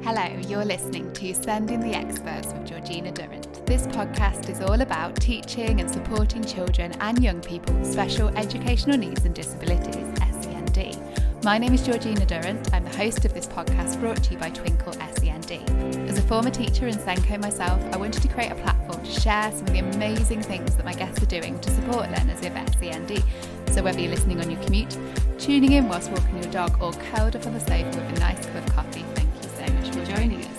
Hello, you're listening to Sending the Experts with Georgina Durrant. This podcast is all about teaching and supporting children and young people with special educational needs and disabilities, SEND. My name is Georgina Durrant. I'm the host of this podcast brought to you by Twinkle SEND. As a former teacher in Senko myself, I wanted to create a platform to share some of the amazing things that my guests are doing to support learners with SEND. So whether you're listening on your commute, tuning in whilst walking your dog, or curled up on the sofa with a nice cup of coffee, thank you so much for joining us.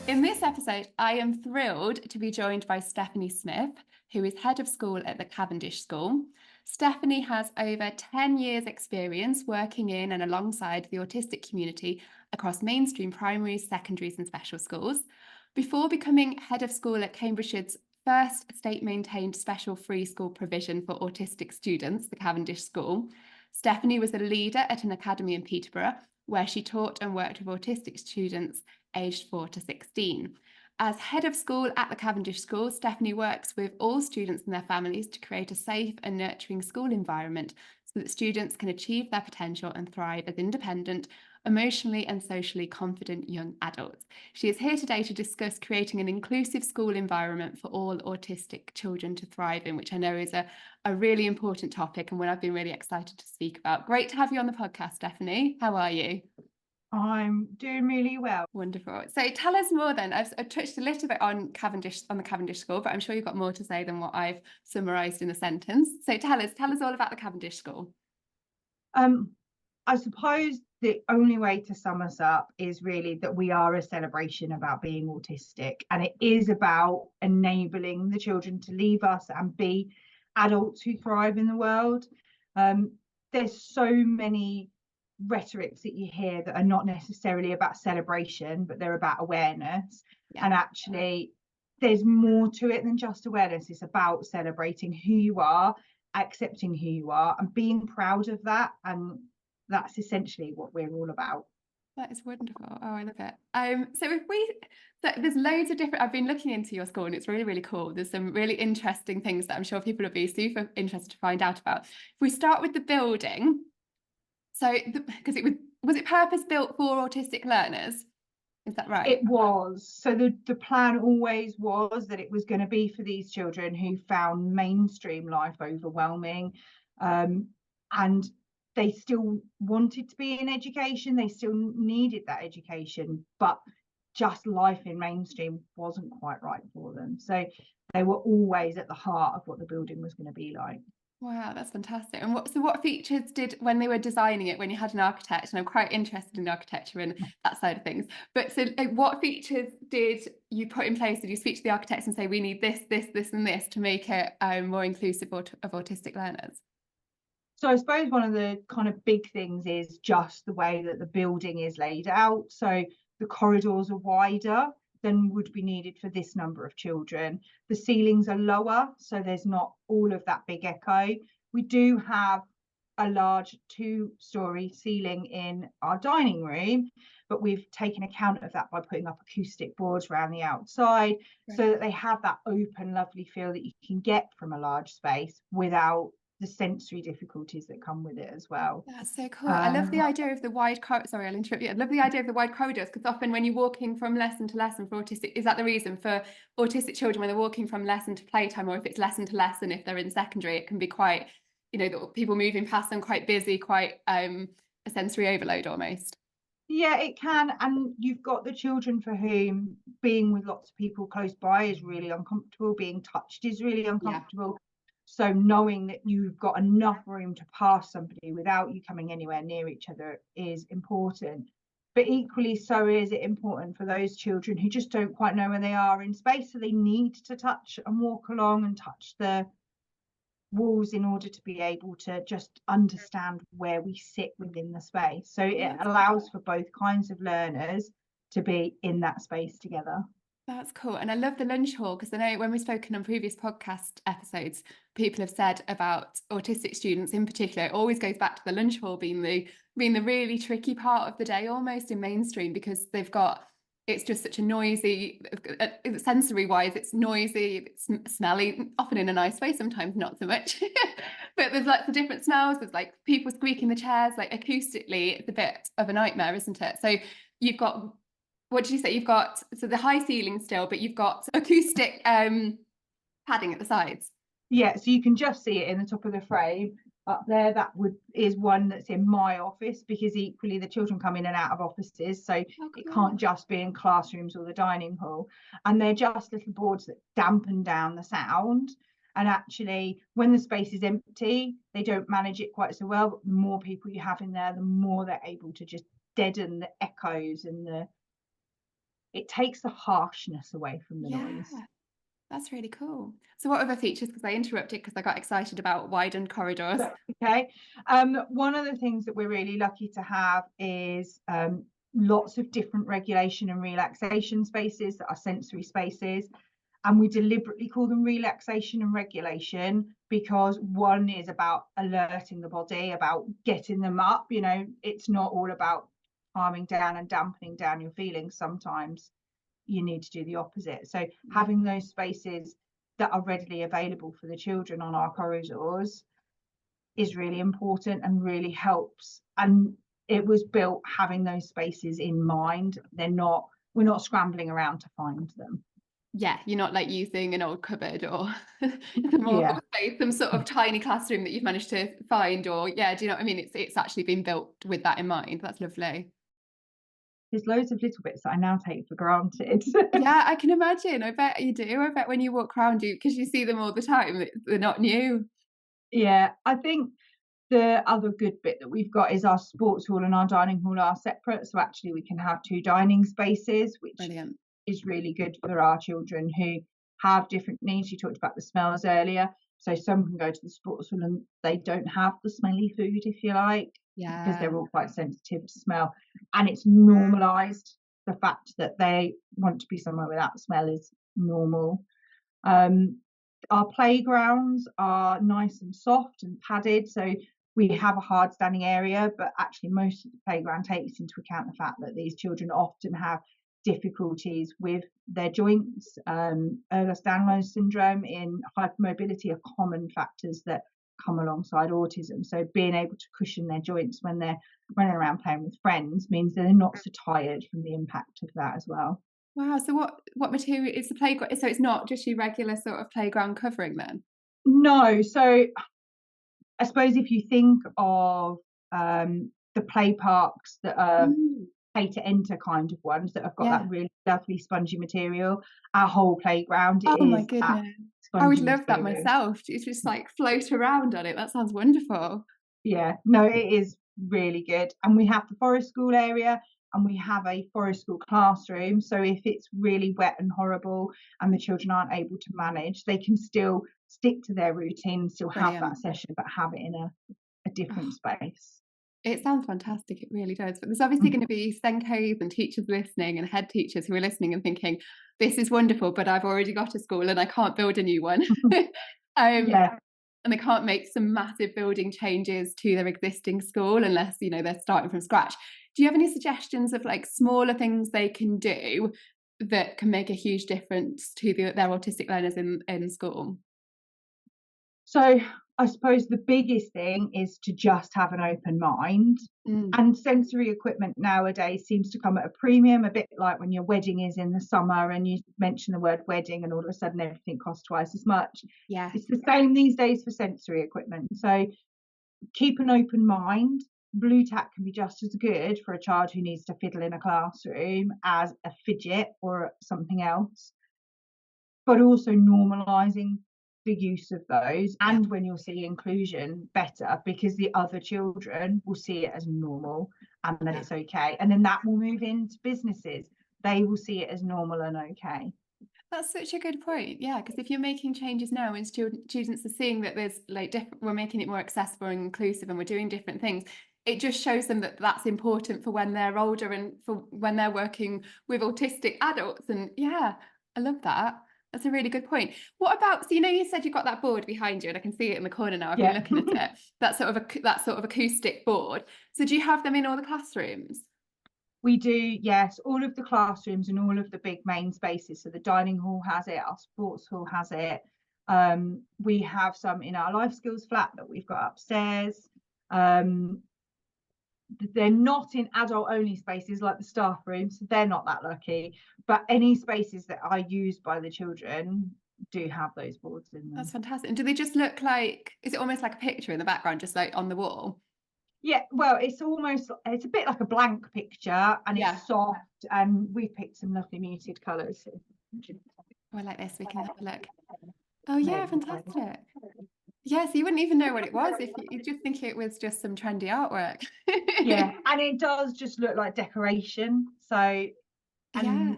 In this episode, I am thrilled to be joined by Stephanie Smith, who is head of school at the Cavendish School. Stephanie has over 10 years experience working in and alongside the autistic community across mainstream primaries, secondaries and special schools. Before becoming head of school at Cambridgeshire's first state-maintained special free school provision for autistic students, the Cavendish School, Stephanie was a leader at an academy in Peterborough, where she taught and worked with autistic students aged 4 to 16. As head of school at the Cavendish School, Stephanie works with all students and their families to create a safe and nurturing school environment so that students can achieve their potential and thrive as independent, emotionally and socially confident young adults. She is here today to discuss creating an inclusive school environment for all autistic children to thrive in, which I know is a really important topic and one I've been really excited to speak about. Great to have you on the podcast, Stephanie. How are you? I'm doing really well. Wonderful. So tell us more then. I've touched a little bit on the Cavendish School, but I'm sure you've got more to say than what I've summarised in a sentence. So tell us all about the Cavendish School. I suppose the only way to sum us up is really that we are a celebration about being autistic, and it is about enabling the children to leave us and be adults who thrive in the world. There's so many rhetorics that you hear that are not necessarily about celebration, but they're about awareness. And actually there's more to it than just awareness. It's about celebrating who you are, accepting who you are and being proud of that, and that's essentially what we're all about. That is wonderful. Oh, I love it. So there's loads of different, I've been looking into your school and it's really, really cool. There's some really interesting things that I'm sure people will be super interested to find out about. If we start with the building, so because was it purpose built for autistic learners? Is that right? It was. So the plan always was that it was going to be for these children who found mainstream life overwhelming, and they still wanted to be in education. They still needed that education, but just life in mainstream wasn't quite right for them. So they were always at the heart of what the building was going to be like. Wow, that's fantastic. And what features did, when they were designing it, when you had an architect, and I'm quite interested in architecture and that side of things, but so what features did you put in place? Did you speak to the architects and say, we need this, this, this and this to make it more inclusive of autistic learners? So I suppose one of the kind of big things is just the way that the building is laid out. So the corridors are wider than would be needed for this number of children. The ceilings are lower, so there's not all of that big echo. We do have a large 2-story ceiling in our dining room, but we've taken account of that by putting up acoustic boards around the outside, right, so that they have that open, lovely feel that you can get from a large space without the sensory difficulties that come with it as well. That's so cool. I love the idea of the wide sorry, I'll interrupt you. I love the idea of the wide corridors, because often when you're walking from lesson to lesson for autistic, is that the reason for autistic children when they're walking from lesson to playtime, or if it's lesson to lesson, if they're in secondary, it can be quite, people moving past them, quite busy, quite a sensory overload almost. Yeah, it can. And you've got the children for whom being with lots of people close by is really uncomfortable, being touched is really uncomfortable. Yeah. So knowing that you've got enough room to pass somebody without you coming anywhere near each other is important. But equally so is it important for those children who just don't quite know where they are in space. So they need to touch and walk along and touch the walls in order to be able to just understand where we sit within the space. So it allows for both kinds of learners to be in that space together. That's cool. And I love the lunch hall, because I know when we've spoken on previous podcast episodes, people have said about autistic students in particular, it always goes back to the lunch hall being the really tricky part of the day almost in mainstream, because it's just such a noisy, sensory wise, it's noisy, it's smelly, often in a nice way, sometimes not so much. But there's lots of different smells. There's like people squeaking the chairs, like acoustically, it's a bit of a nightmare, isn't it? So you've got what did you say? You've got, so the high ceiling still, but you've got acoustic padding at the sides. Yeah, so you can just see it in the top of the frame up there. That is one that's in my office, because equally the children come in and out of offices, so it can't just be in classrooms or the dining hall. And they're just little boards that dampen down the sound. And actually, when the space is empty, they don't manage it quite so well. But the more people you have in there, the more they're able to just deaden the echoes, and it takes the harshness away from the noise. That's really cool. So what other features, because I interrupted because I got excited about widened corridors. Okay. One of the things that we're really lucky to have is lots of different regulation and relaxation spaces that are sensory spaces. And we deliberately call them relaxation and regulation because one is about alerting the body, about getting them up. You know, it's not all about calming down and dampening down your feelings. Sometimes you need to do the opposite. So having those spaces that are readily available for the children on our corridors is really important and really helps. And it was built having those spaces in mind. We're not scrambling around to find them. Yeah, you're not like using an old cupboard or some sort of tiny classroom that you've managed to find, or do you know what I mean? It's actually been built with that in mind. That's lovely. There's loads of little bits that I now take for granted. Yeah, I can imagine. I bet you do. I bet when you walk around, because you see them all the time, they're not new. Yeah, I think the other good bit that we've got is our sports hall and our dining hall are separate. So actually we can have two dining spaces, which Brilliant. is really good for our children who have different needs. You talked about the smells earlier. So some can go to the sports hall and they don't have the smelly food, if you like, because they're all quite sensitive to smell. And it's normalised. The fact that they want to be somewhere without smell is normal. Our playgrounds are nice and soft and padded. So we have a hard standing area, but actually most of the playground takes into account the fact that these children often have difficulties with their joints. Ehlers-Danlos syndrome in hypermobility are common factors that come alongside autism. So being able to cushion their joints when they're running around playing with friends means they're not so tired from the impact of that as well. Wow. So what material is the playground? So it's not just your regular sort of playground covering then? No. So I suppose if you think of the play parks that are pay to enter kind of ones that have got that really lovely spongy material, our whole playground is. Oh my goodness. I would love that myself. It's just like float around on it. That sounds wonderful. Yeah, no, it is really good. And we have the forest school area and we have a forest school classroom. So if it's really wet and horrible and the children aren't able to manage, they can still stick to their routine, still have that session, but have it in a different space. It sounds fantastic. It really does. But there's obviously going to be Senkos and teachers listening and head teachers who are listening and thinking, this is wonderful, but I've already got a school and I can't build a new one. And they can't make some massive building changes to their existing school unless, they're starting from scratch. Do you have any suggestions of like smaller things they can do that can make a huge difference to their autistic learners in school? So I suppose the biggest thing is to just have an open mind. And sensory equipment nowadays seems to come at a premium, a bit like when your wedding is in the summer and you mention the word wedding and all of a sudden everything costs twice as much. Yeah, it's the same these days for sensory equipment. So keep an open mind. Blue tack can be just as good for a child who needs to fiddle in a classroom as a fidget or something else, but also normalising the use of those. And when you'll see inclusion better, because the other children will see it as normal and that it's okay, and then that will move into businesses. They will see it as normal and okay. That's such a good point. Yeah, because if you're making changes now and students are seeing that there's like we're making it more accessible and inclusive and we're doing different things, it just shows them that that's important for when they're older and for when they're working with autistic adults. And yeah, I love that. That's a really good point. What about, so you said you've got that board behind you and I can see it in the corner now. I've been looking at it. That sort of acoustic board. So do you have them in all the classrooms? We do, yes. All of the classrooms and all of the big main spaces. So the dining hall has it, our sports hall has it. We have some in our life skills flat that we've got upstairs. they're not in adult only spaces like the staff room, so they're not that lucky, but any spaces that are used by the children do have those boards in them. That's fantastic. And do they just look like, is it almost like a picture in the background, just like on the wall? Yeah, well, it's a bit like a blank picture, and it's soft, and we've picked some lovely muted colours. Oh, I like this, we can have a look. Oh yeah, fantastic. Yeah, so you wouldn't even know what it was if you just think it was just some trendy artwork. Yeah, and it does just look like decoration. So, yeah.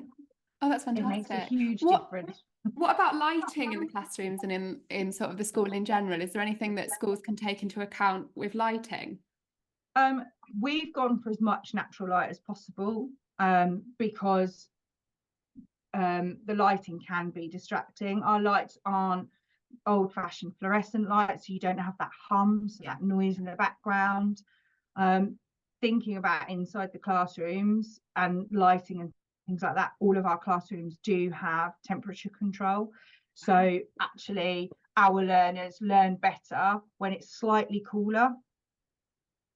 Oh, that's fantastic. It makes a huge difference. What about lighting in the classrooms and in sort of the school in general? Is there anything that schools can take into account with lighting? We've gone for as much natural light as possible, because the lighting can be distracting. Our lights aren't old-fashioned fluorescent lights, so you don't have that hum, so that noise in the background. Thinking about inside the classrooms and lighting and things like that, all of our classrooms do have temperature control. So actually our learners learn better when it's slightly cooler.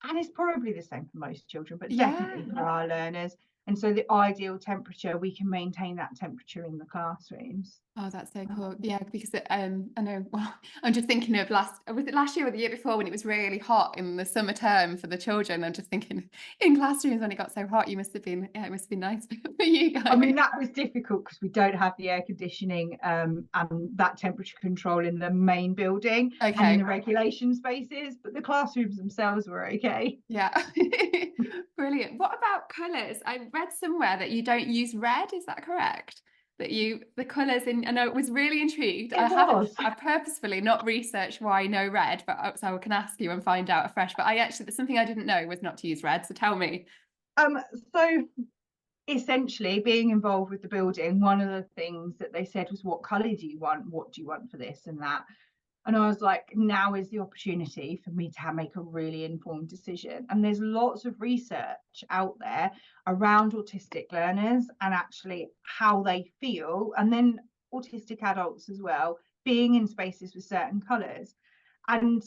And it's probably the same for most children, but definitely for our learners. And so the ideal temperature, we can maintain that temperature in the classrooms. Oh, that's so cool. Yeah, because I know, well, I'm just thinking of was it last year or the year before when it was really hot in the summer term for the children? I'm just thinking in classrooms when it got so hot, it must have been nice for you guys. I mean, that was difficult because we don't have the air conditioning and that temperature control in the main building and in the regulation spaces, but the classrooms themselves were okay. Yeah. Brilliant. What about colours? I read somewhere that you don't use red, is that correct? That the colours in, I know it was really intrigued. I purposefully not researched why no red, but so I can ask you and find out afresh. But that's something I didn't know was not to use red. So tell me. So essentially, being involved with the building, one of the things that they said was, what colour do you want? What do you want for this and that? And I was like, now is the opportunity for me to make a really informed decision. And there's lots of research out there around autistic learners and actually how they feel, and then autistic adults as well, being in spaces with certain colours. And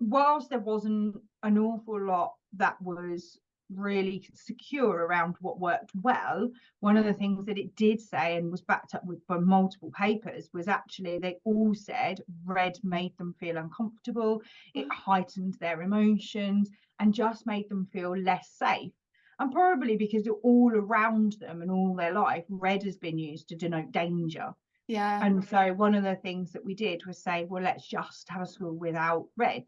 whilst there wasn't an awful lot that was really secure around what worked well, one of the things that it did say, and was backed up with by multiple papers, was actually they all said red made them feel uncomfortable, it heightened their emotions and just made them feel less safe. And probably because all around them and all their life, red has been used to denote danger. Yeah. And so one of the things that we did was say, well, let's just have a school without red.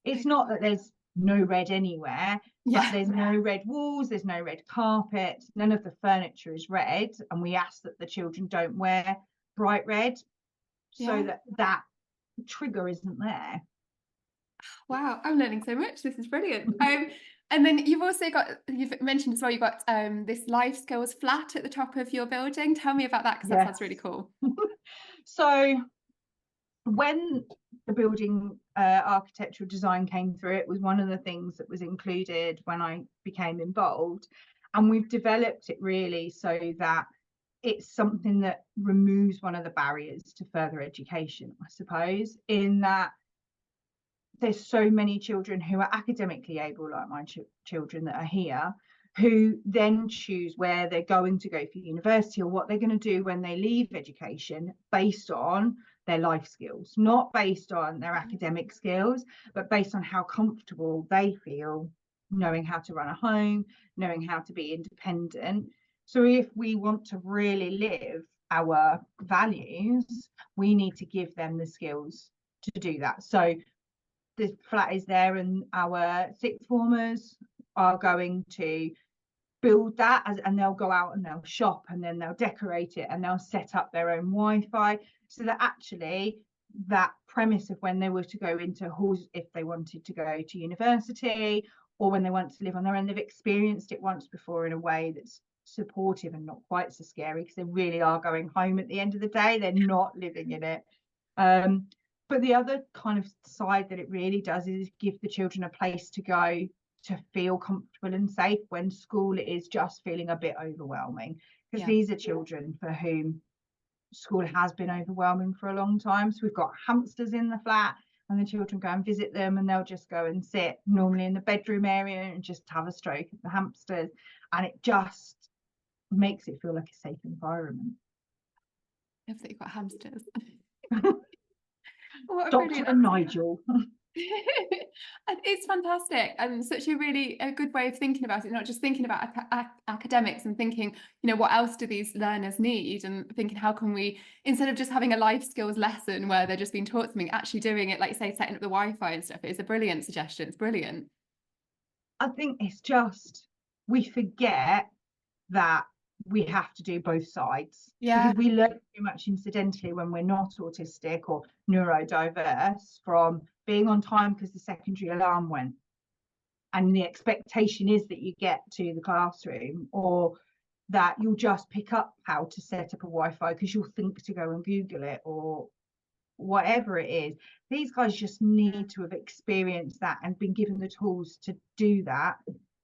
It's not that there's no red anywhere, but there's no red walls, there's no red carpet, none of the furniture is red, and we ask that the children don't wear bright red so that trigger isn't there. Wow, I'm learning so much. This is brilliant. And then you've mentioned as well, you've got this life skills flat at the top of your building. Tell me about that, because that sounds really cool. So when the building architectural design came through, it was one of the things that was included when I became involved, and we've developed it really so that it's something that removes one of the barriers to further education, I suppose, in that there's so many children who are academically able, like my children that are here, who then choose where they're going to go for university or what they're going to do when they leave education based on their life skills, not based on their academic skills, but based on how comfortable they feel knowing how to run a home, knowing how to be independent. So if we want to really live our values, we need to give them the skills to do that. So the flat is there, and our sixth formers are going to build that, and they'll go out and they'll shop, and then they'll decorate it, and they'll set up their own Wi-Fi, so that actually that premise of when they were to go into halls, if they wanted to go to university or when they want to live on their own, they've experienced it once before in a way that's supportive and not quite so scary, because they really are going home at the end of the day, they're not living in it. But the other kind of side that it really does is give the children a place to go to feel comfortable and safe when school is just feeling a bit overwhelming, because these are children for whom school has been overwhelming for a long time. So we've got hamsters in the flat, and the children go and visit them, and they'll just go and sit normally in the bedroom area and just have a stroke at the hamsters, and it just makes it feel like a safe environment. If they've got hamsters. Dr. and Nigel. And it's fantastic and such a good way of thinking about it, not just thinking about academics and thinking, what else do these learners need, and thinking how can we, instead of just having a life skills lesson where they're just being taught something, actually doing it, like you say, setting up the Wi-Fi and stuff. It's a brilliant suggestion. It's brilliant. I think it's just, we forget that we have to do both sides, because we learn too much incidentally when we're not autistic or neurodiverse from being on time because the secondary alarm went, and the expectation is that you get to the classroom, or that you'll just pick up how to set up a Wi-Fi because you'll think to go and Google it, or whatever it is. These guys just need to have experienced that and been given the tools to do that,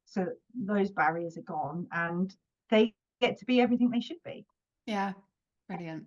so that those barriers are gone and they get to be everything they should be. Yeah, brilliant.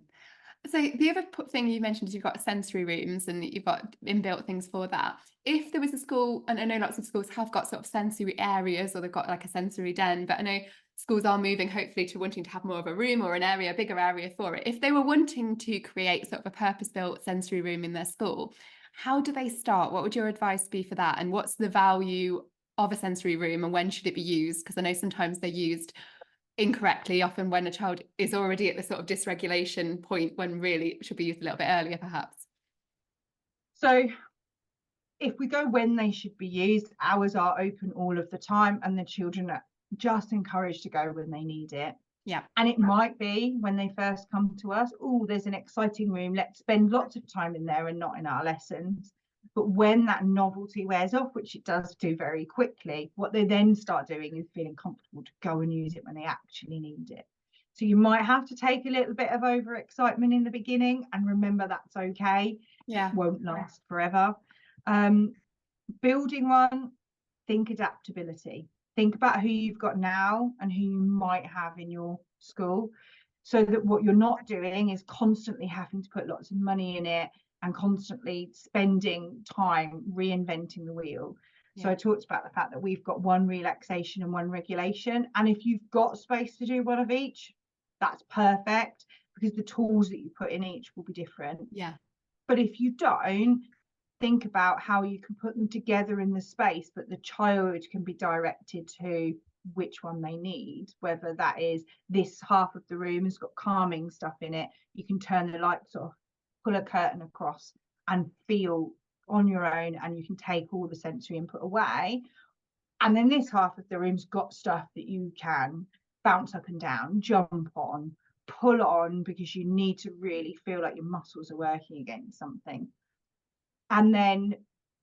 So the other thing you mentioned is you've got sensory rooms and you've got inbuilt things for that. If there was a school, and I know lots of schools have got sort of sensory areas, or they've got like a sensory den, but I know schools are moving hopefully to wanting to have more of a room or an area, a bigger area for it. If they were wanting to create sort of a purpose-built sensory room in their school, how do they start? What would your advice be for that? And what's the value of a sensory room, and when should it be used? Because I know sometimes they're used incorrectly, often when a child is already at the sort of dysregulation point, when really it should be used a little bit earlier perhaps. So if we go when they should be used, hours are open all of the time, and the children are just encouraged to go when they need it. Yeah. And it might be when they first come to us, oh, there's an exciting room, let's spend lots of time in there and not in our lessons. But when that novelty wears off, which it does do very quickly, what they then start doing is feeling comfortable to go and use it when they actually need it. So you might have to take a little bit of overexcitement in the beginning, and remember that's okay. Yeah. It won't last forever. Building one, think adaptability. Think about who you've got now and who you might have in your school, so that what you're not doing is constantly having to put lots of money in it and constantly spending time reinventing the wheel. Yeah. So I talked about the fact that we've got one relaxation and one regulation. And if you've got space to do one of each, that's perfect, because the tools that you put in each will be different. Yeah. But if you don't, think about how you can put them together in the space, but the child can be directed to which one they need, whether that is this half of the room has got calming stuff in it, you can turn the lights off, pull a curtain across and feel on your own, and you can take all the sensory input away. And then this half of the room's got stuff that you can bounce up and down, jump on, pull on, because you need to really feel like your muscles are working against something. And then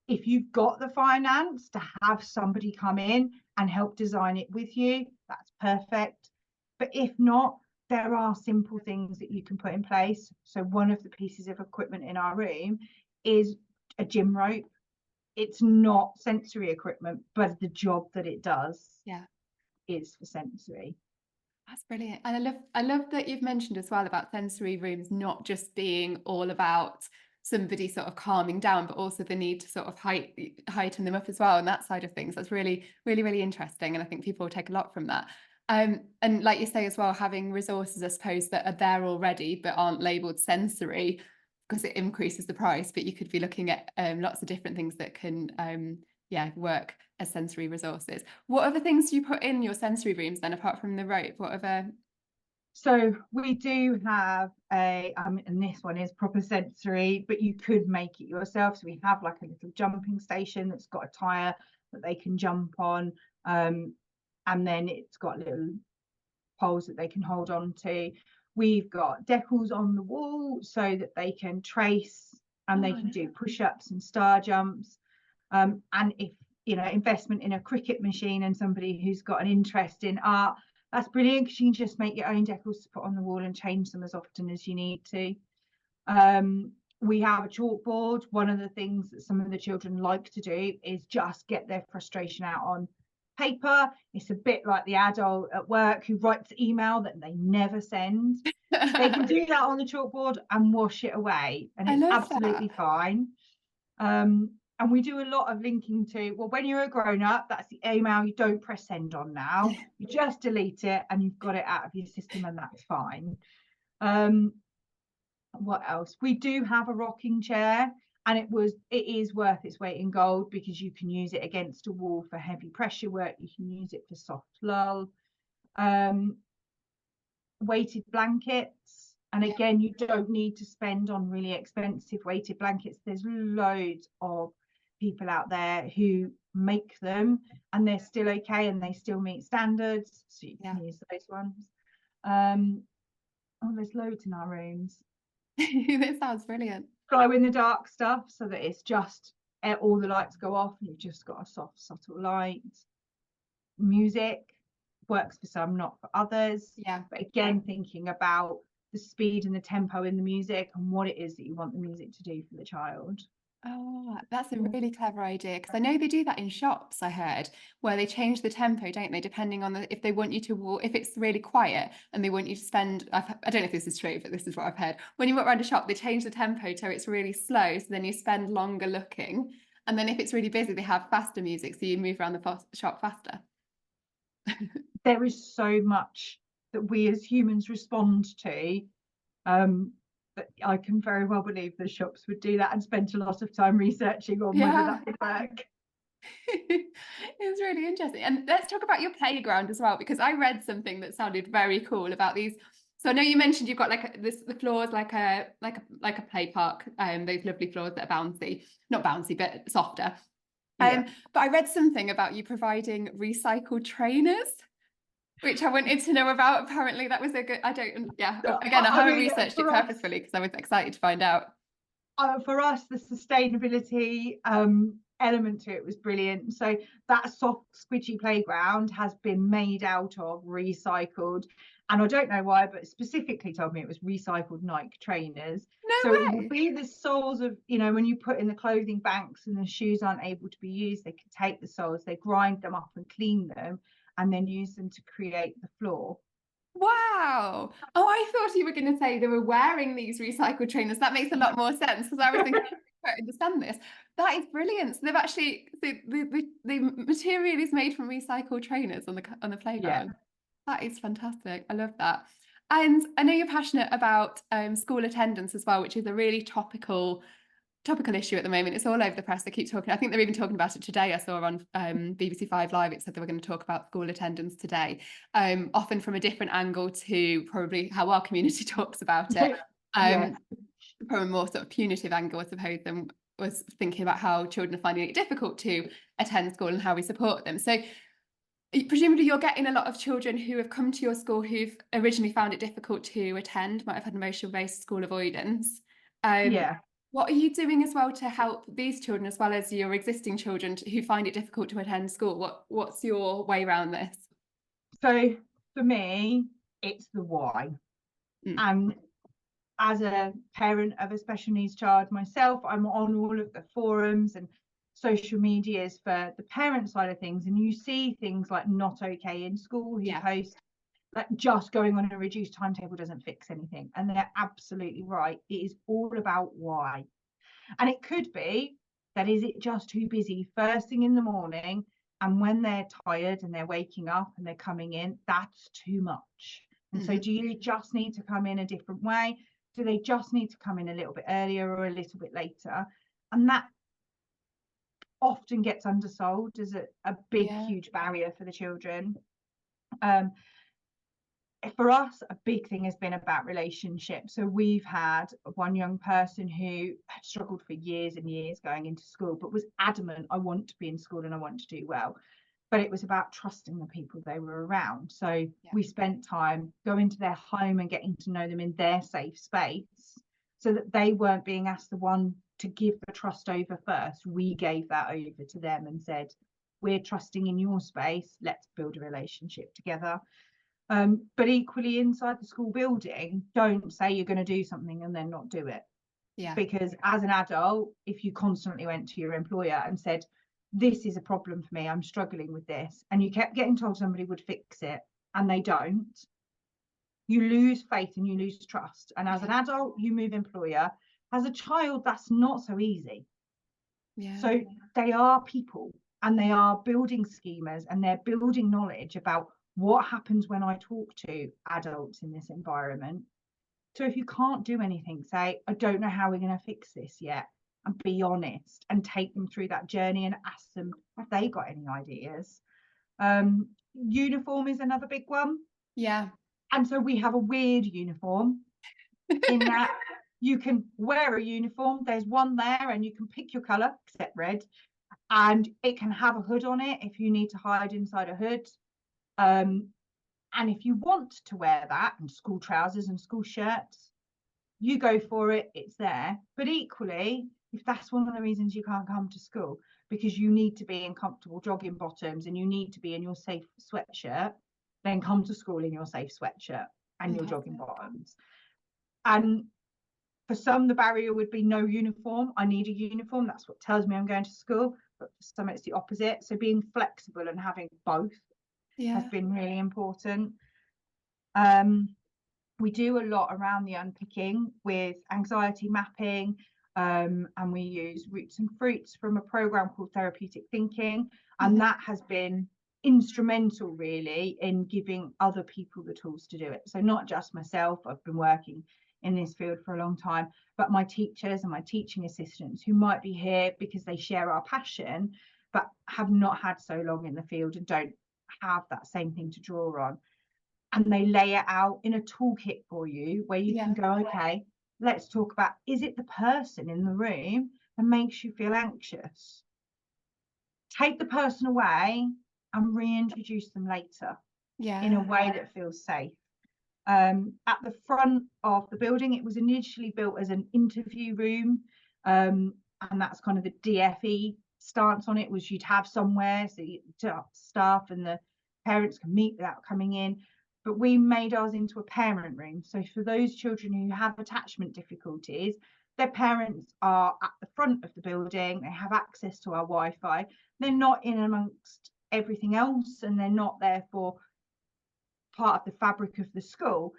if you've got the finance to have somebody come in and help design it with you, that's perfect. But if not, there are simple things that you can put in place. So one of the pieces of equipment in our room is a gym rope. It's not sensory equipment, but the job that it does is for sensory. That's brilliant. And I love that you've mentioned as well about sensory rooms not just being all about somebody sort of calming down, but also the need to sort of heighten them up as well, and that side of things. That's really, really, really interesting, and I think people will take a lot from that. And like you say as well, having resources, I suppose, that are there already but aren't labelled sensory, because it increases the price, but you could be looking at lots of different things that can work as sensory resources. What other things do you put in your sensory rooms then, apart from the rope? What other? So we do have and this one is proper sensory, but you could make it yourself. So we have like a little jumping station that's got a tire that they can jump on, and then it's got little poles that they can hold on to. We've got decals on the wall so that they can trace, and they can do push-ups and star jumps. And if investment in a cricket machine and somebody who's got an interest in art, that's brilliant, because you can just make your own decals to put on the wall and change them as often as you need to. We have a chalkboard. One of the things that some of the children like to do is just get their frustration out on paper. It's a bit like the adult at work who writes email that they never send. They can do that on the chalkboard and wash it away, and it's absolutely fine. And we do a lot of linking to, well, when you're a grown up, that's the email you don't press send on now. You just delete it and you've got it out of your system, and that's fine. What else? We do have a rocking chair, and it is worth its weight in gold, because you can use it against a wall for heavy pressure work. You can use it for soft lull. Weighted blankets, and again, you don't need to spend on really expensive weighted blankets. There's loads of people out there who make them, and they're still okay, and they still meet standards, so you can use those ones. Oh, there's loads in our rooms. That sounds brilliant. Glow in the dark stuff, so that it's just all the lights go off and you've just got a soft, subtle light. Music works for some, not for others. But again, thinking about the speed and the tempo in the music and what it is that you want the music to do for the child. Oh, that's a really clever idea, because I know they do that in shops, I heard, where they change the tempo, don't they, depending on if they want you to walk, if it's really quiet and they want you to spend, I don't know if this is true, but this is what I've heard. When you walk around a shop, they change the tempo so it's really slow, so then you spend longer looking. And then if it's really busy, they have faster music, so you move around the shop faster. There is so much that we as humans respond to. I can very well believe the shops would do that and spend a lot of time researching on whether that would work. It's really interesting. And let's talk about your playground as well, because I read something that sounded very cool about these. So I know you mentioned you've got like the floors like a play park, those lovely floors that are bouncy, not bouncy but softer. But I read something about you providing recycled trainers, which I wanted to know about. Apparently that was a good, again, I haven't researched it purposefully because I was excited to find out. For us, the sustainability element to it was brilliant. So that soft squidgy playground has been made out of recycled, and I don't know why, but specifically told me it was recycled Nike trainers. No way. It will be the soles of, when you put in the clothing banks and the shoes aren't able to be used, they can take the soles, they grind them up and clean them, and then use them to create the floor. Wow. Oh, I thought you were going to say they were wearing these recycled trainers. That makes a lot more sense, because I was thinking, I don't understand this. That is brilliant. So they've actually, the material is made from recycled trainers on the playground. That is fantastic. I love that. And I know you're passionate about school attendance as well, which is a really topical issue at the moment. It's all over the press. They keep talking. I think they're even talking about it today. I saw on BBC 5 Live, it said they were going to talk about school attendance today, often from a different angle to probably how our community talks about it, from a more sort of punitive angle, I suppose, than was thinking about how children are finding it difficult to attend school and how we support them. So presumably you're getting a lot of children who have come to your school who've originally found it difficult to attend, might have had emotional-based school avoidance. What are you doing as well to help these children, as well as your existing children who find it difficult to attend school? What's your way around this? So for me, it's the why. And as a parent of a special needs child myself, I'm on all of the forums and social medias for the parent side of things, and you see things like Not Okay in School, who post like just going on a reduced timetable doesn't fix anything, and they're absolutely right. It is all about why. And it could be that, is it just too busy first thing in the morning, and when they're tired and they're waking up and they're coming in, that's too much. And so do you just need to come in a different way? Do they just need to come in a little bit earlier or a little bit later? And that often gets undersold as a big, huge barrier for the children. For us, a big thing has been about relationships. So we've had one young person who had struggled for years and years going into school, but was adamant, I want to be in school and I want to do well. But it was about trusting the people they were around. So we spent time going to their home and getting to know them in their safe space, so that they weren't being asked the one to give the trust over first. We gave that over to them and said, we're trusting in your space, let's build a relationship together. But equally, inside the school building, don't say you're going to do something and then not do it. Because as an adult, if you constantly went to your employer and said, this is a problem for me, I'm struggling with this, and you kept getting told somebody would fix it and they don't, you lose faith and you lose trust. And as an adult, you move employer. As a child, that's not so easy. So they are people, and they are building schemas, and they're building knowledge about what happens when I talk to adults in this environment. So if you can't do anything, say, I don't know how we're going to fix this yet, and be honest and take them through that journey and ask them if they got any ideas. Uniform is another big one. Yeah. And so we have a weird uniform in that you can wear a uniform. There's one there and you can pick your colour, except red. And it can have a hood on it if you need to hide inside a hood. And if you want to wear that, and school trousers and school shirts, you go for it, it's there. But equally, if that's one of the reasons you can't come to school, because you need to be in comfortable jogging bottoms and you need to be in your safe sweatshirt, then come to school in your safe sweatshirt and your jogging bottoms. And for some, the barrier would be no uniform. I need a uniform. That's what tells me I'm going to school. But for some, it's the opposite. So being flexible and having both has been really important. We do a lot around the unpicking with anxiety mapping, and we use roots and fruits from a program called Therapeutic Thinking, and that has been instrumental really in giving other people the tools to do it. So not just myself, I've been working in this field for a long time, but my teachers and my teaching assistants who might be here because they share our passion but have not had so long in the field and don't have that same thing to draw on. And they lay it out in a toolkit for you where you can go, okay, let's talk about, is it the person in the room that makes you feel anxious? Take the person away and reintroduce them later in a way that feels safe. At the front of the building, it was initially built as an interview room, and that's kind of the DFE stance on it, was you'd have somewhere so staff and the parents can meet without coming in. But we made ours into a parent room. So for those children who have attachment difficulties, their parents are at the front of the building, they have access to our Wi-Fi, they're not in amongst everything else, and they're not therefore part of the fabric of the school,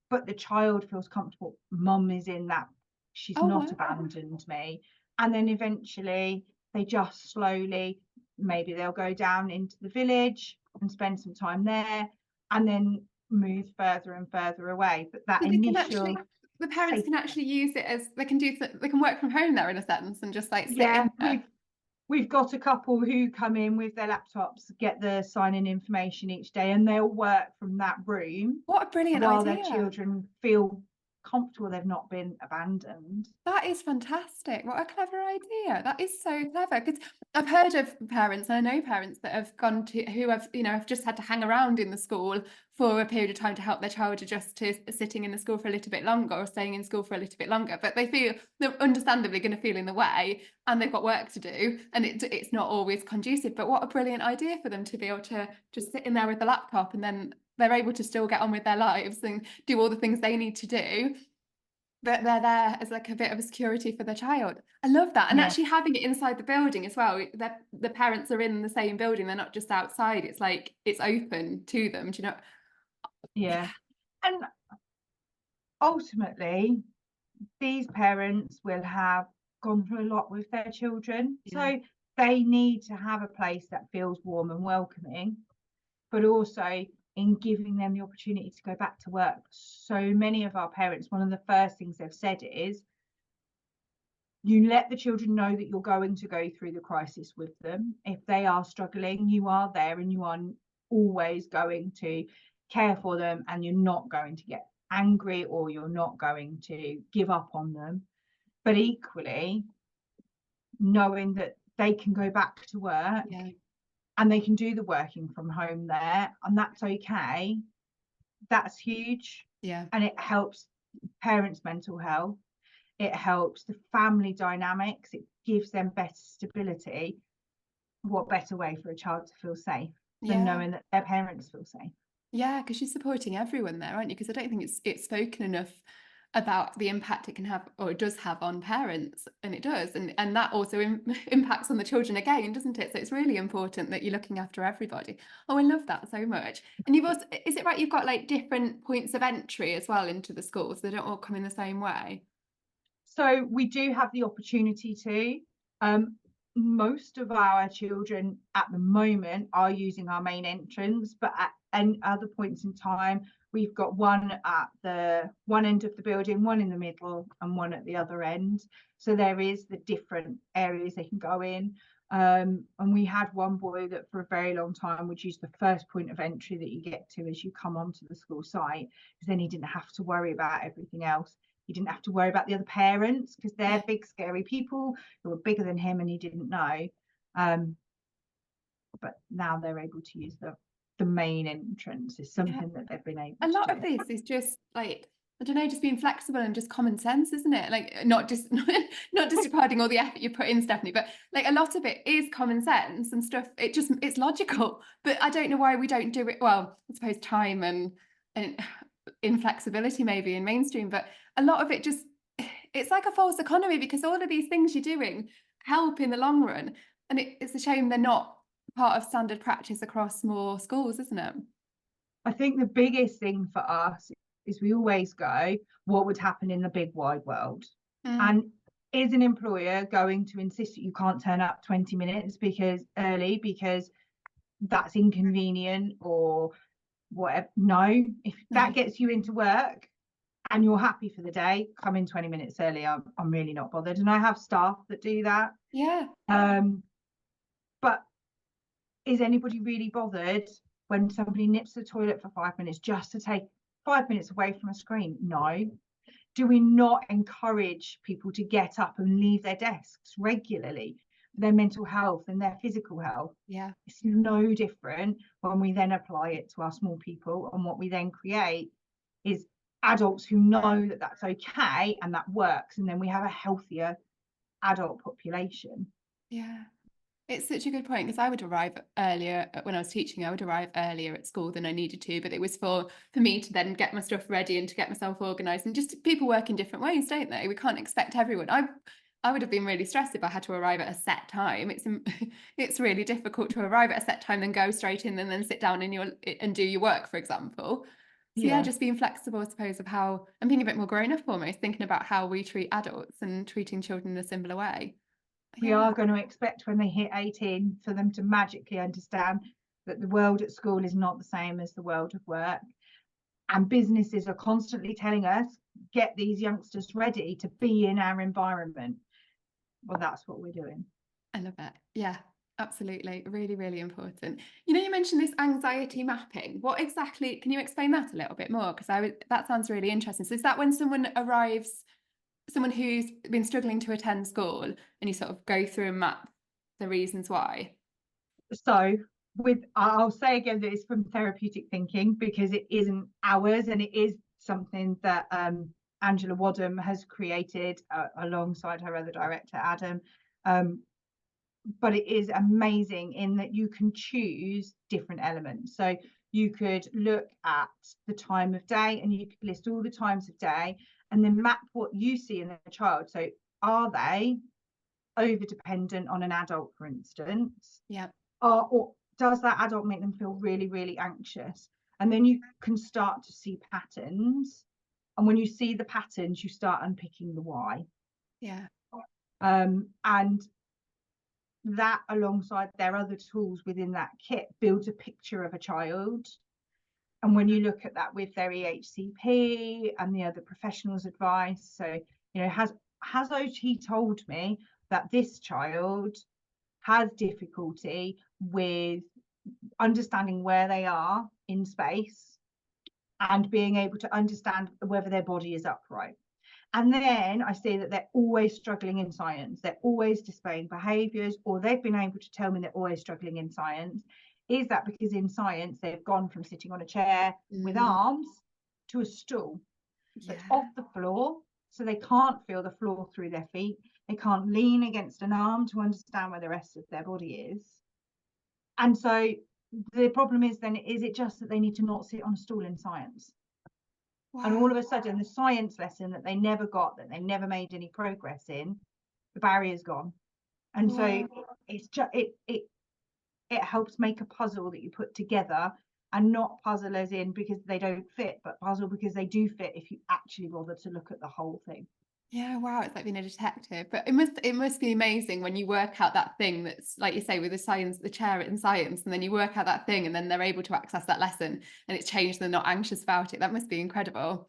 but the child feels comfortable. Mum is in that, she's not abandoned me. And then eventually they just slowly, maybe they'll go down into the village and spend some time there, and then move further and further away. But that so initial, the parents can actually use it as they can work from home there in a sense and just like sit in there. We've got a couple who come in with their laptops, get the sign-in information each day, and they'll work from that room. What a brilliant idea. While their children feel comfortable, they've not been abandoned. That is fantastic. What a clever idea. That is so clever, because I've heard of parents, and I know parents that have gone to, who have, have just had to hang around in the school for a period of time to help their child adjust to sitting in the school for a little bit longer or staying in school for a little bit longer, but they feel they're understandably going to feel in the way and they've got work to do, and it's not always conducive. But what a brilliant idea for them to be able to just sit in there with the laptop, and then they're able to still get on with their lives and do all the things they need to do, but they're there as like a bit of a security for the child. I love that. And actually having it inside the building as well, the parents are in the same building, they're not just outside, it's like it's open to them, do you know? And ultimately these parents will have gone through a lot with their children, so they need to have a place that feels warm and welcoming, but also in giving them the opportunity to go back to work. So many of our parents, one of the first things they've said is, you let the children know that you're going to go through the crisis with them. If they are struggling, you are there and you are always going to care for them, and you're not going to get angry or you're not going to give up on them. But equally, knowing that they can go back to work and they can do the working from home there, and that's okay, that's huge. And it helps parents' mental health, it helps the family dynamics, it gives them better stability. What better way for a child to feel safe than knowing that their parents feel safe? Because you're supporting everyone there, aren't you? Because I don't think it's spoken enough about the impact it can have, or it does have, on parents, and it does, and that also impacts on the children again, doesn't it? So it's really important that you're looking after everybody. I love that so much. And you've also, is it right, you've got like different points of entry as well into the schools, they don't all come in the same way? So we do have the opportunity to, most of our children at the moment are using our main entrance, but at other points in time, we've got one at the one end of the building, one in the middle, and one at the other end. So there is the different areas they can go in. And we had one boy that for a very long time would use the first point of entry that you get to as you come onto the school site, because then he didn't have to worry about everything else. He didn't have to worry about the other parents, because they're big, scary people who were bigger than him and he didn't know. But now they're able to use the main entrance is something that they've been able to do. A lot of this is just like, I don't know, just being flexible and just common sense, isn't it? Like not disregarding all the effort you put in, Stephanie, but like a lot of it is common sense and stuff. It's logical, but I don't know why we don't do it. Well, I suppose time and inflexibility maybe in mainstream, but a lot of it just, it's like a false economy, because all of these things you're doing help in the long run, and it's a shame they're not part of standard practice across more schools, isn't it? I think the biggest thing for us is we always go, what would happen in the big wide world? And is an employer going to insist that you can't turn up 20 minutes because that's inconvenient or whatever? No. If that gets you into work and you're happy for the day, come in 20 minutes early. I'm really not bothered. And I have staff that do that. But is anybody really bothered when somebody nips the toilet for 5 minutes just to take 5 minutes away from a screen? No. Do we not encourage people to get up and leave their desks regularly for their mental health and their physical health? Yeah. It's no different when we then apply it to our small people, and what we then create is adults who know that that's okay and that works, and then we have a healthier adult population. Yeah. It's such a good point, because I would arrive earlier when I was teaching. I would arrive earlier at school than I needed to, but it was for me to then get my stuff ready and to get myself organised. And just people work in different ways, don't they? We can't expect everyone. I would have been really stressed if I had to arrive at a set time. It's really difficult to arrive at a set time, then go straight in and then sit down and do your work, for example. So yeah, just being flexible, I suppose, of how, and being a bit more grown up almost, thinking about how we treat adults and treating children in a similar way. We are going to expect when they hit 18 for them to magically understand that the world at school is not the same as the world of work. And businesses are constantly telling us, get these youngsters ready to be in our environment. Well, that's what we're doing. I love it. Yeah, absolutely. Really, really important. You mentioned this anxiety mapping. What exactly, can you explain that a little bit more? Because that sounds really interesting. So is that when someone arrives, someone who's been struggling to attend school, and you sort of go through and map the reasons why? So I'll say again that it's from therapeutic thinking, because it isn't ours, and it is something that Angela Wadham has created alongside her other director, Adam. But it is amazing in that you can choose different elements. So you could look at the time of day, and you could list all the times of day and then map what you see in a child. So are they over dependent on an adult, for instance? Yeah. Or does that adult make them feel really, really anxious? And then you can start to see patterns. And when you see the patterns, you start unpicking the why. Yeah. And that, alongside their other tools within that kit, builds a picture of a child. And when you look at that with their EHCP and the other professionals' advice, so has OT told me that this child has difficulty with understanding where they are in space and being able to understand whether their body is upright. And then I see that they're always struggling in science. They're always displaying behaviours, or they've been able to tell me they're always struggling in science. Is that because in science they've gone from sitting on a chair with arms to a stool that's off the floor, so they can't feel the floor through their feet? They can't lean against an arm to understand where the rest of their body is. And so the problem is then, is it just that they need to not sit on a stool in science? Wow. And all of a sudden, the science lesson that they never got, that they never made any progress in, the barrier's gone. And so it's just it helps make a puzzle that you put together, and not puzzle as in because they don't fit, but puzzle because they do fit if you actually bother to look at the whole thing. Yeah, wow, it's like being a detective. But it must be amazing when you work out that thing that's like you say with the chair in science, and then you work out that thing and then they're able to access that lesson and it's changed, they're not anxious about it. That must be incredible.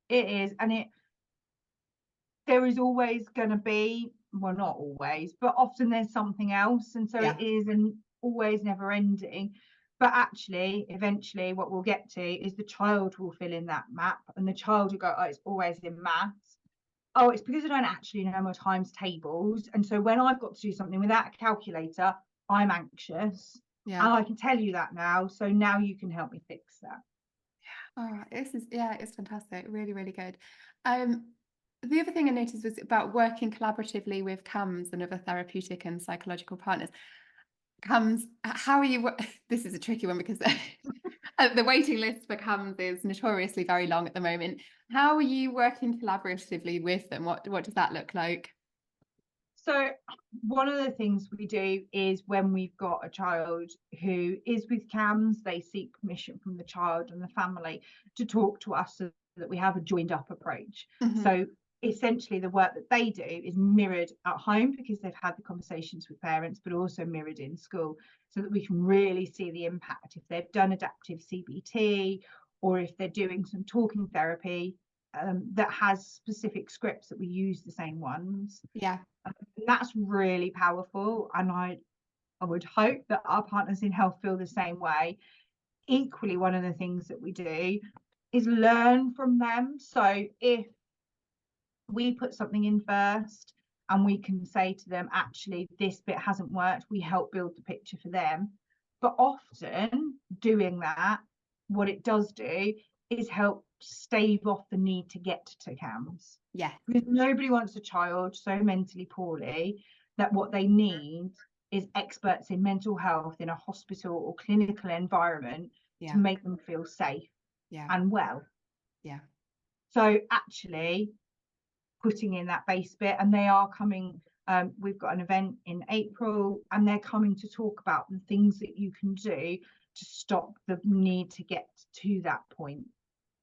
It is, and there is always going to be, well, not always, but often there's something else, and so Yeah. it is and always never ending. But actually, eventually, what we'll get to is the child will fill in that map, and the child will go, oh, it's always in maths. Oh, it's because I don't actually know my times tables. And so when I've got to do something without a calculator, I'm anxious. Yeah. And I can tell you that now. So now you can help me fix that. Oh, it's fantastic. Really, really good. Um, the other thing I noticed was about working collaboratively with CAMS and other therapeutic and psychological partners. CAMS, how are you? This is a tricky one because the waiting list for CAMS is notoriously very long at the moment. How are you working collaboratively with them? What does that look like? So one of the things we do is when we've got a child who is with CAMS, they seek permission from the child and the family to talk to us so that we have a joined up approach. Mhm. So essentially the work that they do is mirrored at home because they've had the conversations with parents, but also mirrored in school so that we can really see the impact if they've done adaptive CBT or if they're doing some talking therapy that has specific scripts that we use the same ones. Yeah, And that's really powerful. And I would hope that our partners in health feel the same way. Equally, one of the things that we do is learn from them. So if we put something in first and we can say to them, actually, this bit hasn't worked, we help build the picture for them. But often doing that, what it does do is help stave off the need to get to CAMS. yeah, Because nobody wants a child so mentally poorly that what they need is experts in mental health in a hospital or clinical environment to yeah, make them feel safe yeah, and well. yeah. So actually putting in that base bit, and they are coming. We've got an event in April and they're coming to talk about the things that you can do to stop the need to get to that point.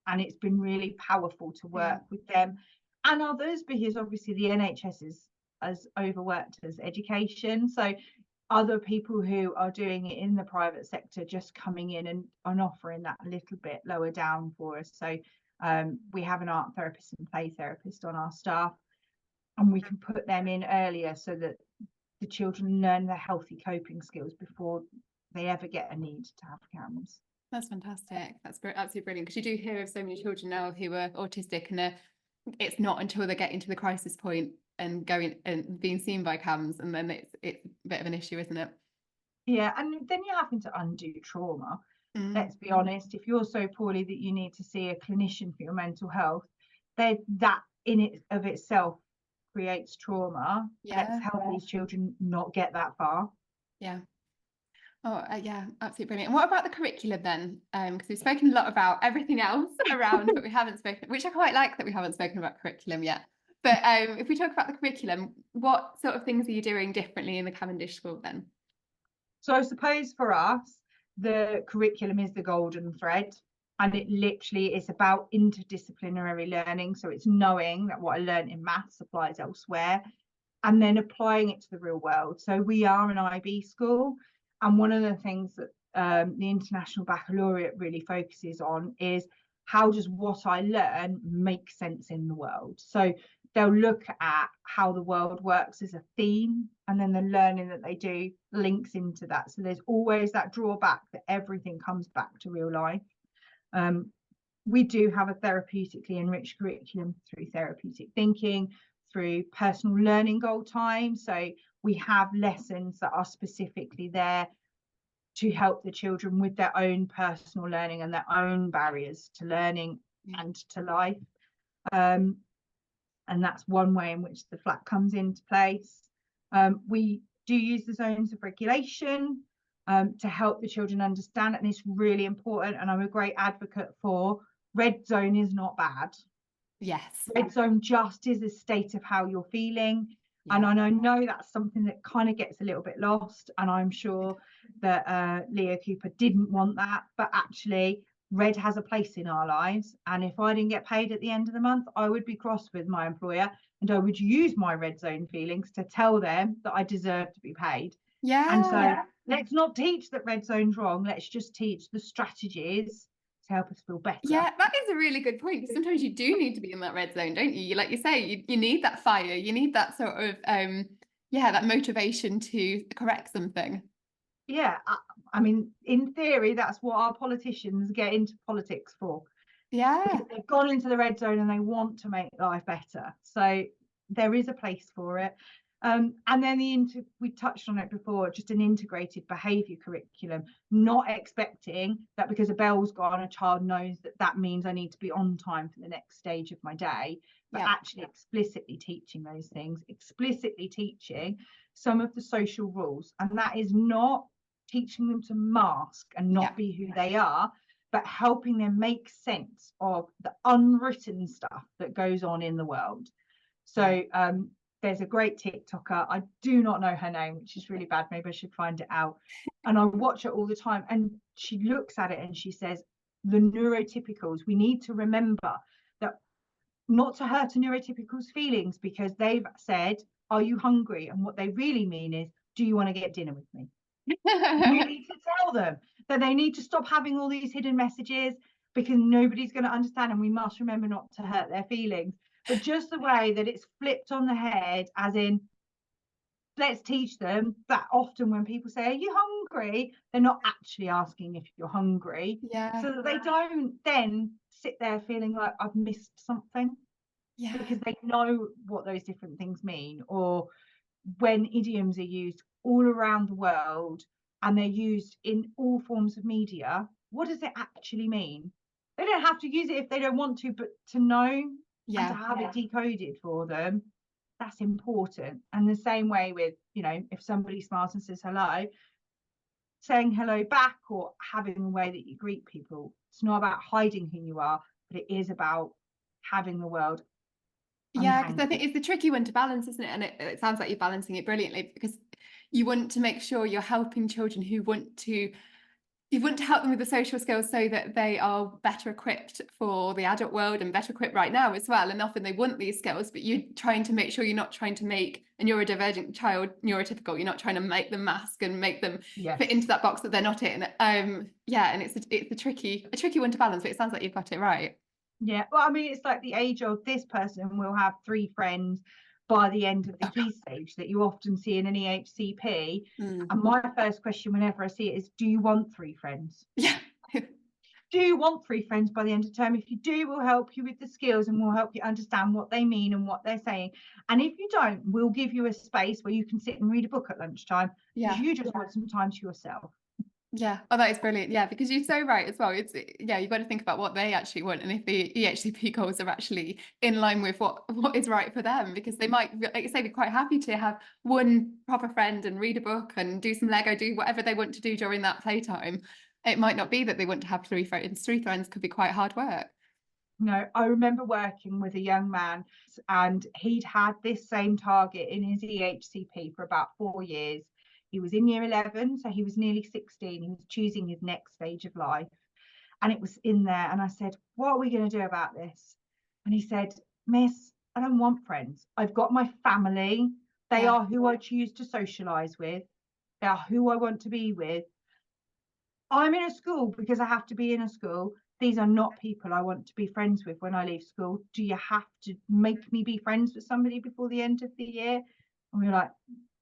And it's been really powerful to Yeah. work with them and others because obviously the NHS is as overworked as education. So other people who are doing it in the private sector just coming in and offering that a little bit lower down for us. So we have an art therapist and play therapist on our staff, and we can put them in earlier so that the children learn the healthy coping skills before they ever get a need to have CAMS. That's fantastic. That's absolutely brilliant because you do hear of so many children now who are autistic, and it's not until they get into the crisis point and going and being seen by CAMS, and then it's a bit of an issue, isn't it? Yeah, and then you're having to undo trauma. Mm. Let's be honest, if you're so poorly that you need to see a clinician for your mental health, that in it of itself creates trauma. Let's Yeah, help these children not get that far. yeah. Oh, yeah, absolutely brilliant. And what about the curriculum then? Because we've spoken a lot about everything else around, but we haven't spoken, which I quite like that we haven't spoken about curriculum yet. But if we talk about the curriculum, what sort of things are you doing differently in the Cavendish School then? So I suppose for us, the curriculum is the golden thread, and it literally is about interdisciplinary learning. So it's knowing that what I learned in maths applies elsewhere and then applying it to the real world. So we are an IB school, and one of the things that the International Baccalaureate really focuses on is how does what I learn make sense in the world? So they'll look at how the world works as a theme, and then the learning that they do links into that. So there's always that drawback that everything comes back to real life. We do have a therapeutically enriched curriculum through therapeutic thinking, through personal learning goal time. So we have lessons that are specifically there to help the children with their own personal learning and their own barriers to learning and to life. And that's one way in which the FLAC comes into place. We do use the zones of regulation to help the children understand it, and it's really important, and I'm a great advocate for red zone is not bad. Yes. Red zone just is a state of how you're feeling. Yeah. And I know that's something that kind of gets a little bit lost, and I'm sure that Leah Cooper didn't want that, but actually red has a place in our lives, and if I didn't get paid at the end of the month, I would be cross with my employer, and I would use my red zone feelings to tell them that I deserve to be paid. And so let's not teach that red zone's wrong. Let's just teach the strategies to help us feel better. Yeah, that is a really good point, because sometimes you do need to be in that red zone, don't you? Like you say, you need that fire, you need that sort of that motivation to correct something. Yeah, I mean, in theory, that's what our politicians get into politics for. Yeah, because they've gone into the red zone and they want to make life better. So there is a place for it. And then we touched on it before, just an integrated behaviour curriculum, not expecting that because a bell's gone, a child knows that that means I need to be on time for the next stage of my day, but actually explicitly teaching those things, explicitly teaching some of the social rules. And that is not teaching them to mask and not be who they are, but helping them make sense of the unwritten stuff that goes on in the world. So there's a great TikToker. I do not know her name, which is really bad. Maybe I should find it out. And I watch her all the time. And she looks at it and she says, the neurotypicals, we need to remember that not to hurt a neurotypical's feelings, because they've said, are you hungry? And what they really mean is, do you want to get dinner with me? We need to tell them that they need to stop having all these hidden messages, because nobody's going to understand, and we must remember not to hurt their feelings. But just the way that it's flipped on the head, as in, let's teach them that often when people say, are you hungry? They're not actually asking if you're hungry. So that they don't then sit there feeling like I've missed something. Because they know what those different things mean. Or when idioms are used all around the world and they're used in all forms of media, what does it actually mean? They don't have to use it if they don't want to, but to know and to have it decoded for them, that's important. And the same way with, if somebody smiles and says hello, saying hello back, or having a way that you greet people. It's not about hiding who you are, but it is about having the world. Yeah, because I think it's the tricky one to balance, isn't it? And it sounds like you're balancing it brilliantly, because you want to make sure you're helping children you want to help them with the social skills so that they are better equipped for the adult world, and better equipped right now as well. And often they want these skills, but you're trying to make sure you're not trying to make a neurodivergent child neurotypical. You're not trying to make them mask and make them fit into that box that they're not in. And it's a tricky one to balance, but it sounds like you've got it right. Yeah, well, I mean, it's like the age of this person will have 3 friends by the end of the key stage that you often see in an EHCP. And my first question whenever I see it is, do you want 3 friends? Yeah. Do you want 3 friends by the end of term? If you do, we'll help you with the skills and we'll help you understand what they mean and what they're saying. And if you don't, we'll give you a space where you can sit and read a book at lunchtime, because you just want some time to yourself. Yeah, oh, that is brilliant. Yeah, because you're so right as well. You've got to think about what they actually want, and if the EHCP goals are actually in line with what is right for them, because they might, like you say, be quite happy to have one proper friend and read a book and do some Lego, do whatever they want to do during that playtime. It might not be that they want to have 3 friends. 3 friends could be quite hard work. No, I remember working with a young man, and he'd had this same target in his EHCP for about 4 years. He was in year 11, so he was nearly 16. He was choosing his next stage of life, and it was in there. And I said, what are we going to do about this? And he said, Miss, I don't want friends. I've got my family. They are who I choose to socialise with. They are who I want to be with. I'm in a school because I have to be in a school. These are not people I want to be friends with when I leave school. Do you have to make me be friends with somebody before the end of the year? And we were like,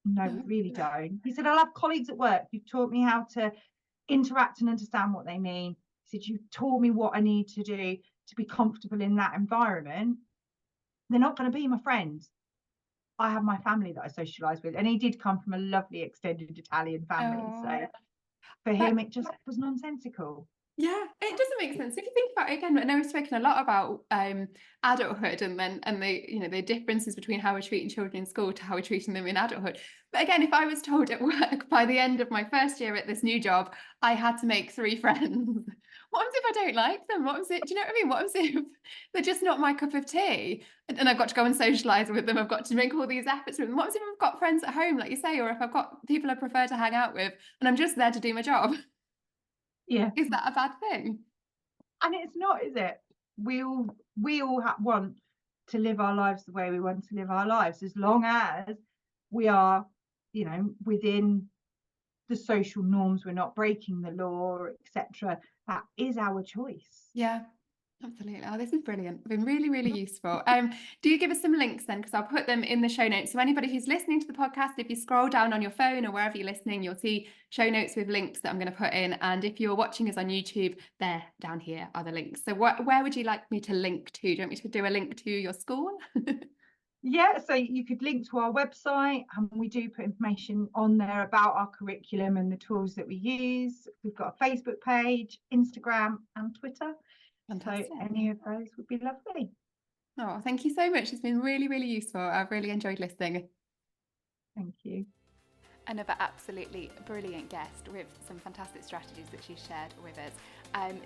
no, we really don't. He said, I'll have colleagues at work. You've taught me how to interact and understand what they mean. He said, you've taught me what I need to do to be comfortable in that environment. They're not going to be my friends. I have my family that I socialise with. And he did come from a lovely extended Italian family. So for him, it just was nonsensical. Yeah, it doesn't make sense. If you think about it again, I know we've spoken a lot about adulthood and the differences between how we're treating children in school to how we're treating them in adulthood. But again, if I was told at work by the end of my first year at this new job, I had to make 3 friends. What happens if I don't like them? What was it? Do you know what I mean? What happens if they're just not my cup of tea? And I've got to go and socialise with them. I've got to make all these efforts with them. What happens if I've got friends at home, like you say, or if I've got people I prefer to hang out with and I'm just there to do my job? Yeah. Is that a bad thing? And it's not, is it? We all want to live our lives the way we want to live our lives, as long as we are, within the social norms, we're not breaking the law, etc. That is our choice. Yeah. Absolutely. Oh, this is brilliant. It's been really, really useful. Do you give us some links then? Because I'll put them in the show notes. So anybody who's listening to the podcast, if you scroll down on your phone or wherever you're listening, you'll see show notes with links that I'm going to put in. And if you're watching us on YouTube, there down here are the links. So where would you like me to link to? Do you want me to do a link to your school? Yeah, so you could link to our website, and we do put information on there about our curriculum and the tools that we use. We've got a Facebook page, Instagram and Twitter. Fantastic. So any of those would be lovely. Oh, thank you so much. It's been really, really useful. I've really enjoyed listening. Thank you. Another absolutely brilliant guest with some fantastic strategies that she shared with us.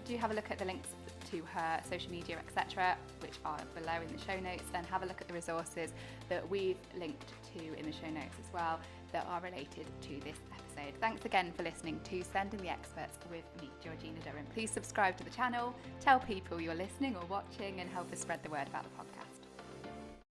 Do have a look at the links to her social media, etc., which are below in the show notes. Then have a look at the resources that we've linked to in the show notes as well that are related to this episode. Thanks again for listening to Send in the Experts with me, Georgina Durrant. Please subscribe to the channel, tell people you're listening or watching, and help us spread the word about the podcast.